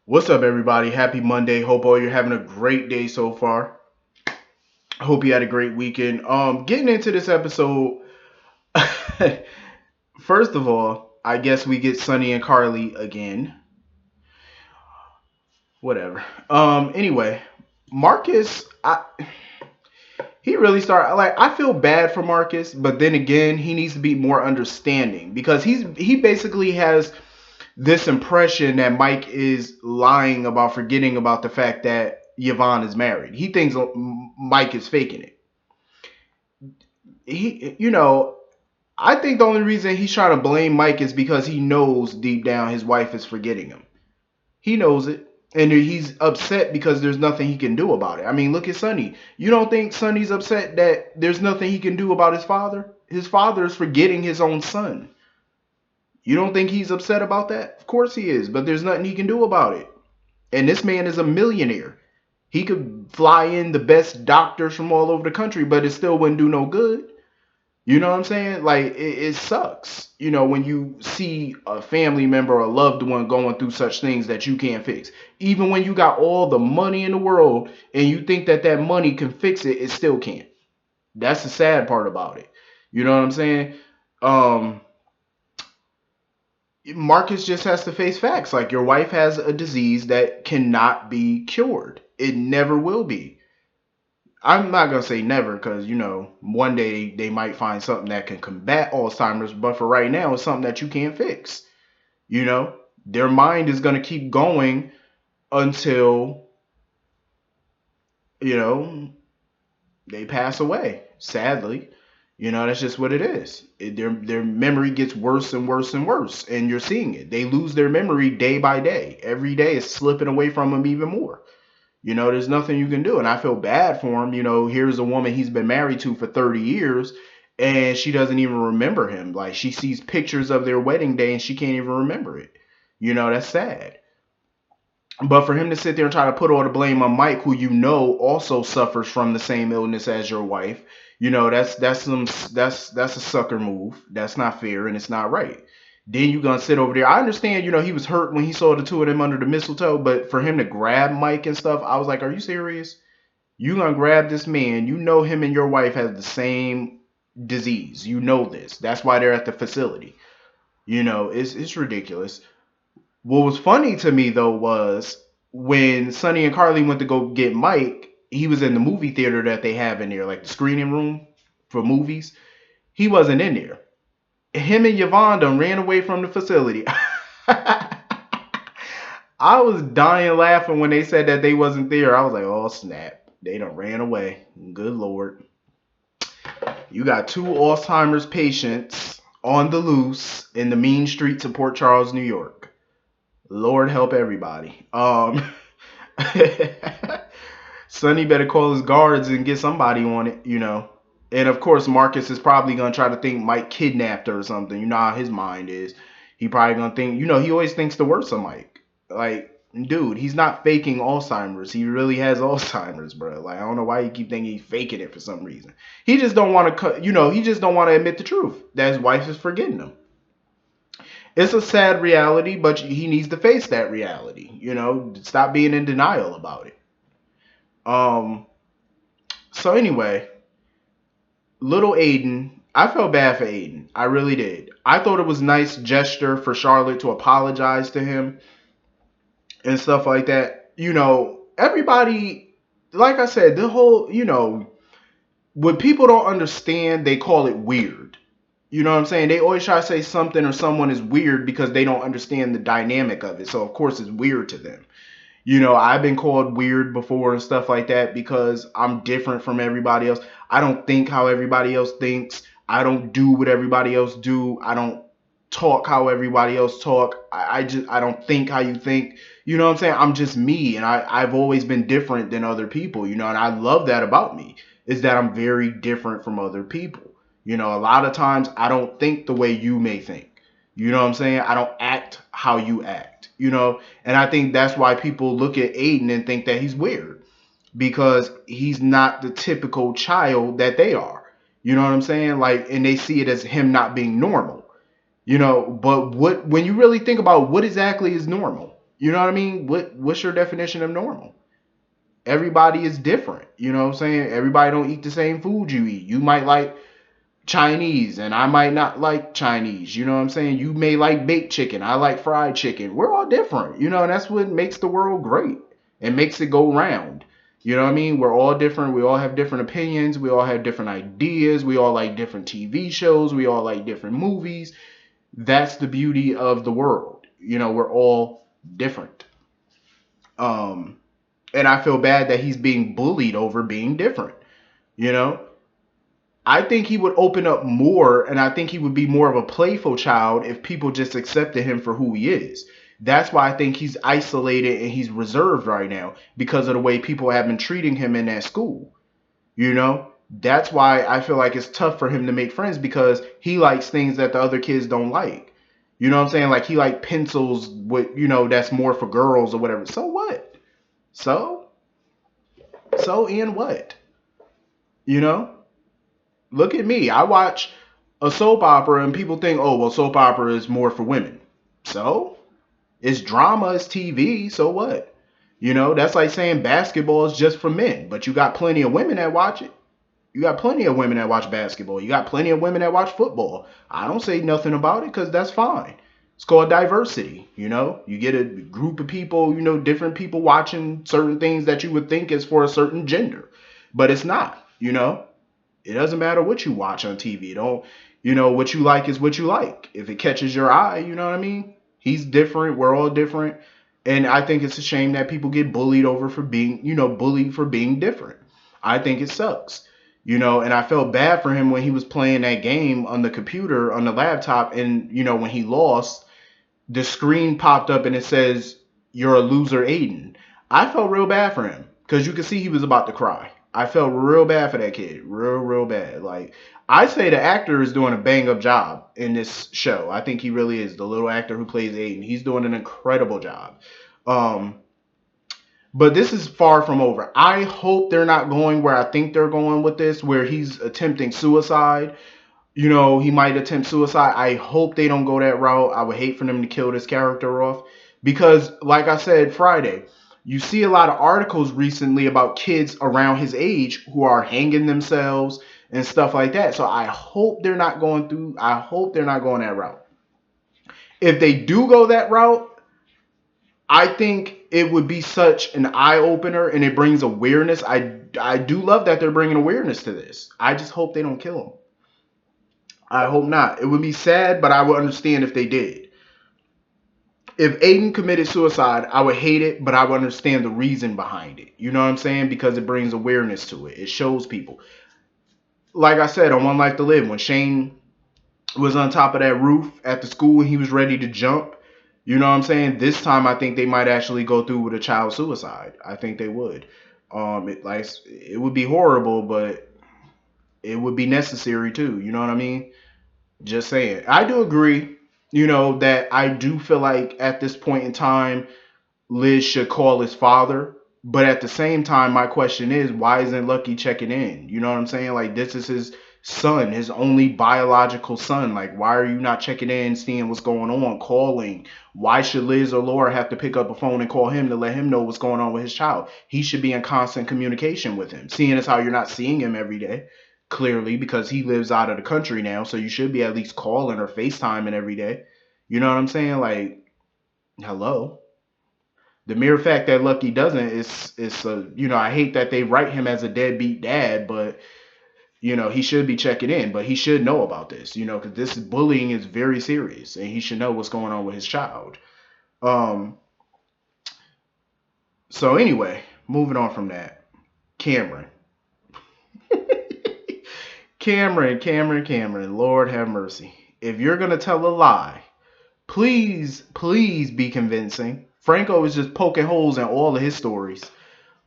What's up, everybody? Happy Monday. Hope all you're having a great day so far. Hope you had a great weekend. Getting into this episode, first of all, I guess we get Sonny and Carly again. Whatever. Anyway, Marcus, he really started like I feel bad for Marcus, but then again, he needs to be more understanding because he basically has this impression that Mike is lying about forgetting about the fact that Yvonne is married. He thinks Mike is faking it. I think the only reason he's trying to blame Mike is because he knows deep down his wife is forgetting him. He knows it. And he's upset because there's nothing he can do about it. I mean, look at Sonny. You don't think Sonny's upset that there's nothing he can do about his father? His father is forgetting his own son. You don't think he's upset about that? Of course he is, but there's nothing he can do about it. And this man is a millionaire. He could fly in the best doctors from all over the country, but it still wouldn't do no good. You know what I'm saying? Like it sucks. When you see a family member or a loved one going through such things that you can't fix. Even when you got all the money in the world and you think that that money can fix it, it still can't. That's the sad part about it. You know what I'm saying? Um, Marcus just has to face facts. Like your wife has a disease that cannot be cured. It never will be. I'm not gonna say never because one day they might find something that can combat Alzheimer's, but for right now it's something that you can't fix. You know, their mind is gonna keep going until you know they pass away. Sadly, that's just what it is. Their memory gets worse and worse and worse, and you're seeing it. They lose their memory day by day. Every day is slipping away from them even more. There's nothing you can do. And I feel bad for him. Here's a woman he's been married to for 30 years and she doesn't even remember him. Like she sees pictures of their wedding day and she can't even remember it. That's sad. But for him to sit there and try to put all the blame on Mike, who also suffers from the same illness as your wife, that's a sucker move. That's not fair and it's not right. Then you gonna sit over there. I understand, he was hurt when he saw the two of them under the mistletoe, but for him to grab Mike and stuff, I was like, are you serious? You gonna grab this man? Him and your wife have the same disease. This. That's why they're at the facility. It's ridiculous. What was funny to me though was when Sonny and Carly went to go get Mike, he was in the movie theater that they have in there, like the screening room for movies. He wasn't in there. Him and Yvonne done ran away from the facility. I was dying laughing when they said that they wasn't there. I was like, oh snap. They done ran away. Good Lord. You got two Alzheimer's patients on the loose in the mean streets of Port Charles, New York. Lord help everybody. Sonny better call his guards and get somebody on it. And of course, Marcus is probably gonna try to think Mike kidnapped her or something. You know how his mind is. He probably gonna think. He always thinks the worst of Mike. Like, dude, he's not faking Alzheimer's. He really has Alzheimer's, bro. Like, I don't know why you keep thinking he's faking it for some reason. He just don't want to. He just don't want to admit the truth that his wife is forgetting him. It's a sad reality, but he needs to face that reality. Stop being in denial about it. Um. So anyway, little Aiden, I felt bad for Aiden. I really did. I thought it was a nice gesture for Charlotte to apologize to him and stuff like that. Everybody, like I said, the whole, when people don't understand, they call it weird. You know what I'm saying? They always try to say something or someone is weird because they don't understand the dynamic of it. So, of course, it's weird to them. I've been called weird before and stuff like that because I'm different from everybody else. I don't think how everybody else thinks. I don't do what everybody else do. I don't talk how everybody else talk. I don't think how you think. You know what I'm saying? I'm just me, and I've always been different than other people. And I love that about me is that I'm very different from other people. A lot of times I don't think the way you may think. You know what I'm saying? I don't act how you act, and I think that's why people look at Aiden and think that he's weird because he's not the typical child that they are. You know what I'm saying? Like, and they see it as him not being normal, but when you really think about what exactly is normal, You know what I mean? What's your definition of normal? Everybody is different. You know what I'm saying? Everybody don't eat the same food you eat. You might like Chinese and I might not like Chinese. You know what I'm saying? You may like baked chicken. I like fried chicken. We're all different. You know, and that's what makes the world great. It makes it go round. You know what I mean? We're all different. We all have different opinions. We all have different ideas. We all like different TV shows. We all like different movies. That's the beauty of the world. You know, we're all different. Um, and I feel bad that he's being bullied over being different. You know, I think he would open up more, and I think he would be more of a playful child if people just accepted him for who he is. That's why I think he's isolated and he's reserved right now because of the way people have been treating him in that school. You know, that's why I feel like it's tough for him to make friends because he likes things that the other kids don't like. You know what I'm saying? Like he like pencils with, that's more for girls or whatever. So what? So in what? You know? Look at me. I watch a soap opera and people think, oh, well, soap opera is more for women. So it's drama, it's TV. So what? That's like saying basketball is just for men, but you got plenty of women that watch it. You got plenty of women that watch basketball. You got plenty of women that watch football. I don't say nothing about it because that's fine. It's called diversity. You get a group of people, different people watching certain things that you would think is for a certain gender, but it's not. It doesn't matter what you watch on TV. Don't, what you like is what you like. If it catches your eye, you know what I mean? He's different. We're all different. And I think it's a shame that people get bullied over for being, bullied for being different. I think it sucks. And I felt bad for him when he was playing that game on the computer, on the laptop. And, when he lost, the screen popped up and it says, "You're a loser, Aiden." I felt real bad for him because you could see he was about to cry. I felt real bad for that kid. Real bad. Like, I say the actor is doing a bang up job in this show. I think he really is. The little actor who plays Aiden, he's doing an incredible job. Um, but this is far from over. I hope they're not going where I think they're going with this, where he's attempting suicide. He might attempt suicide. I hope they don't go that route. I would hate for them to kill this character off because, like I said Friday, you see a lot of articles recently about kids around his age who are hanging themselves and stuff like that. So I hope they're not going through. I hope they're not going that route. If they do go that route, I think it would be such an eye opener and it brings awareness. I do love that they're bringing awareness to this. I just hope they don't kill him. I hope not. It would be sad, but I would understand if they did. If Aiden committed suicide, I would hate it, but I would understand the reason behind it. You know what I'm saying? Because it brings awareness to it. It shows people. Like I said, on One Life to Live, when Shane was on top of that roof at the school and he was ready to jump, you know what I'm saying? This time I think they might actually go through with a child suicide. I think they would. It would be horrible, but it would be necessary too. You know what I mean? Just saying. I do agree, that I do feel like at this point in time, Liz should call his father. But at the same time, my question is, why isn't Lucky checking in? You know what I'm saying? Like, this is his son, his only biological son. Like, why are you not checking in, seeing what's going on, calling? Why should Liz or Laura have to pick up a phone and call him to let him know what's going on with his child? He should be in constant communication with him, seeing as how you're not seeing him every day. Clearly, because he lives out of the country now, so you should be at least calling or FaceTiming every day. You know what I'm saying? Like, hello. The mere fact that Lucky doesn't is I hate that they write him as a deadbeat dad, but he should be checking in, but he should know about this, because this bullying is very serious, and he should know what's going on with his child. Um. So anyway, moving on from that, Cameron. Cameron. Lord have mercy. If you're gonna tell a lie, please be convincing. Franco is just poking holes in all of his stories.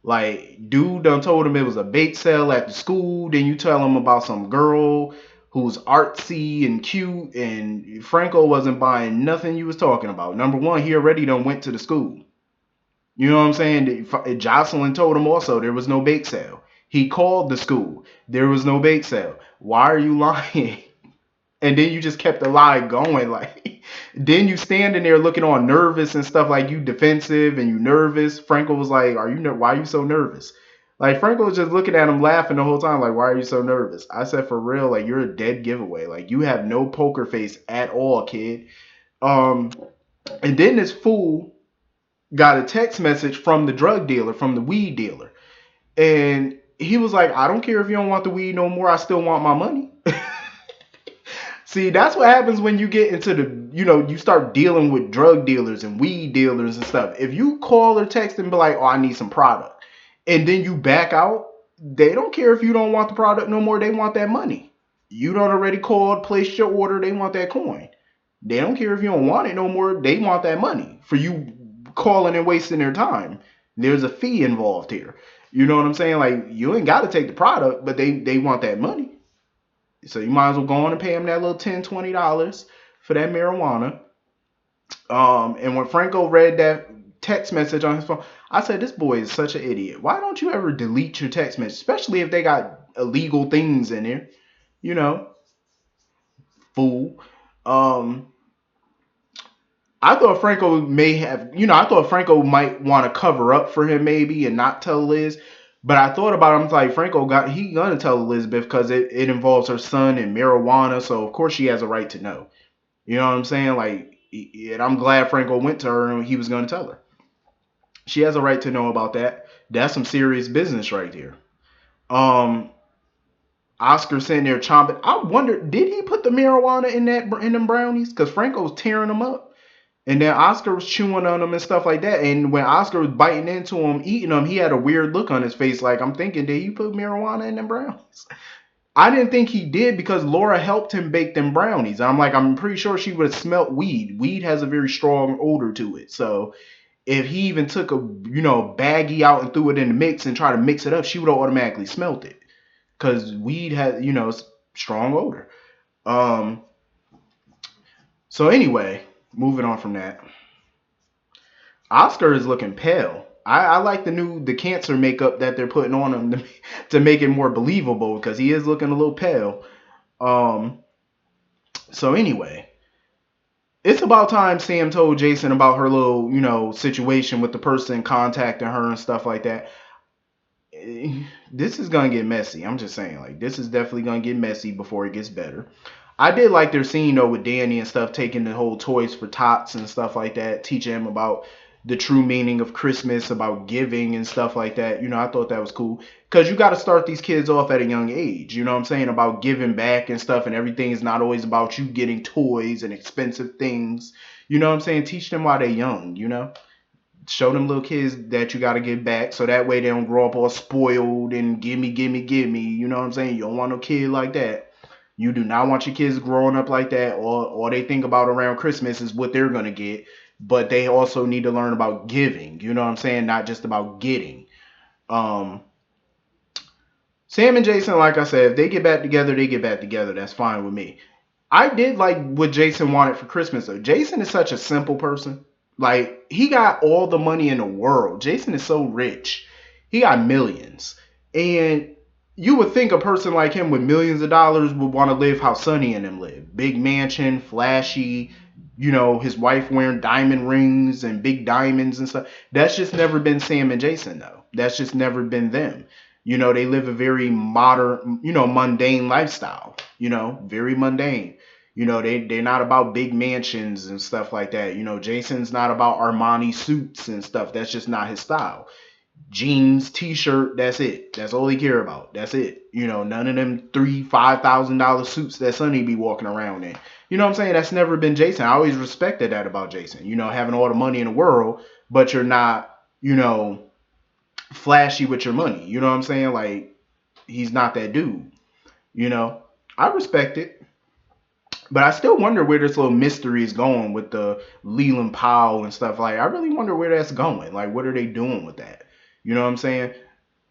Like, dude done told him it was a bake sale at the school. Then you tell him about some girl who's artsy and cute, and Franco wasn't buying nothing you was talking about. Number one, he already done went to the school. You know what I'm saying? Jocelyn told him also there was no bake sale. He called the school. There was no bake sale. Why are you lying? And then you just kept the lie going. Like, Then you standing there looking all nervous and stuff, like you defensive and you nervous. Franco was like, "Are you why are you so nervous?" Like Franco was just looking at him laughing the whole time, like, "Why are you so nervous?" I said, "For real, like you're a dead giveaway. Like you have no poker face at all, kid." Um, and then this fool got a text message from the drug dealer, from the weed dealer, and he was like, "I don't care if you don't want the weed no more. I still want my money." See, that's what happens when you get into you start dealing with drug dealers and weed dealers and stuff. If you call or text and be like, "Oh, I need some product," and then you back out, they don't care if you don't want the product no more. They want that money. You don't already called, placed your order. They want that coin. They don't care if you don't want it no more. They want that money for you calling and wasting their time. There's a fee involved here. You know what I'm saying? Like you ain't got to take the product, but they want that money. So you might as well go on and pay him that little $10, $20 for that marijuana. And when Franco read that text message on his phone, I said, "This boy is such an idiot. Why don't you ever delete your text message, especially if they got illegal things in there? You know, fool." Um, I thought Franco may have, I thought Franco might want to cover up for him maybe and not tell Liz. But I thought about him like he gonna tell Elizabeth because it involves her son and marijuana, so of course she has a right to know. You know what I'm saying? Like, and I'm glad Franco went to her and he was gonna tell her. She has a right to know about that. That's some serious business right there. Um, Oscar sitting there chomping. I wonder, did he put the marijuana in them brownies? Because Franco was tearing them up. And then Oscar was chewing on them and stuff like that. And when Oscar was biting into him, eating them, he had a weird look on his face. Like, I'm thinking, did you put marijuana in them brownies? I didn't think he did because Laura helped him bake them brownies. I'm pretty sure she would have smelt weed. Weed has a very strong odor to it. So if he even took a, baggie out and threw it in the mix and tried to mix it up, she would have automatically smelt it. Because weed has, strong odor. Um, so anyway, moving on from that. Oscar is looking pale. I like the cancer makeup that they're putting on him to make it more believable because he is looking a little pale. Um, so anyway, it's about time Sam told Jason about her little, situation with the person contacting her and stuff like that. This is gonna get messy. I'm just saying, like, this is definitely gonna get messy before it gets better. I did like their scene though with Danny and stuff, taking the whole Toys for Tots and stuff like that, teaching him about the true meaning of Christmas, about giving and stuff like that. I thought that was cool because you got to start these kids off at a young age. You know what I'm saying, about giving back and stuff, and everything is not always about you getting toys and expensive things. You know what I'm saying? Teach them while they're young. Show them little kids that you got to give back so that way they don't grow up all spoiled and gimme, gimme, gimme. You know what I'm saying? You don't want no kid like that. You do not want your kids growing up like that. All they think about around Christmas is what they're going to get. But they also need to learn about giving. You know what I'm saying? Not just about getting. Um, Sam and Jason, like I said, if they get back together, they get back together. That's fine with me. I did like what Jason wanted for Christmas, though. Jason is such a simple person. Like, he got all the money in the world. Jason is so rich. He got millions. And you would think a person like him with millions of dollars would want to live how Sonny and them live. Big mansion, flashy, his wife wearing diamond rings and big diamonds and stuff. That's just never been Sam and Jason, though. That's just never been them. They live a very modern, mundane lifestyle, very mundane. They're not about big mansions and stuff like that. Jason's not about Armani suits and stuff. That's just not his style. Jeans, t-shirt, that's it. That's all he care about. That's it. None of them $3,000-$5,000 suits that Sonny be walking around in. You know what I'm saying? That's never been Jason. I always respected that about Jason. Having all the money in the world, but you're not, flashy with your money. You know what I'm saying? Like, he's not that dude. I respect it. But I still wonder where this little mystery is going with the Leland Powell and stuff. Like, I really wonder where that's going. Like, what are they doing with that? You know what I'm saying?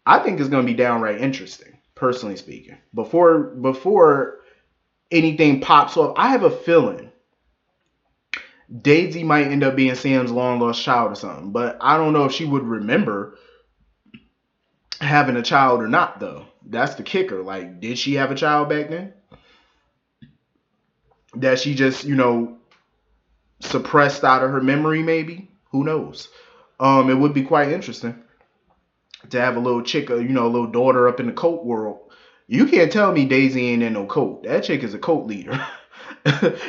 I think it's going to be downright interesting, personally speaking. Before anything pops off, I have a feeling Daisy might end up being Sam's long lost child or something. But I don't know if she would remember having a child or not, though. That's the kicker. Like, did she have a child back then? That she just, suppressed out of her memory, maybe. Who knows? It would be quite interesting to have a little chick, a little daughter up in the cult world. You can't tell me Daisy ain't in no cult. That chick is a cult leader.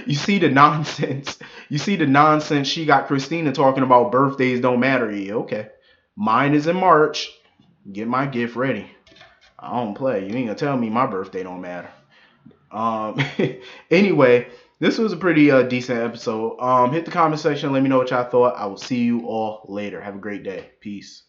You see the nonsense. You see the nonsense. She got Christina talking about birthdays don't matter. Yeah, okay. Mine is in March. Get my gift ready. I don't play. You ain't gonna tell me my birthday don't matter. Um, anyway, this was a pretty decent episode. Hit the comment section. Let me know what y'all thought. I will see you all later. Have a great day. Peace.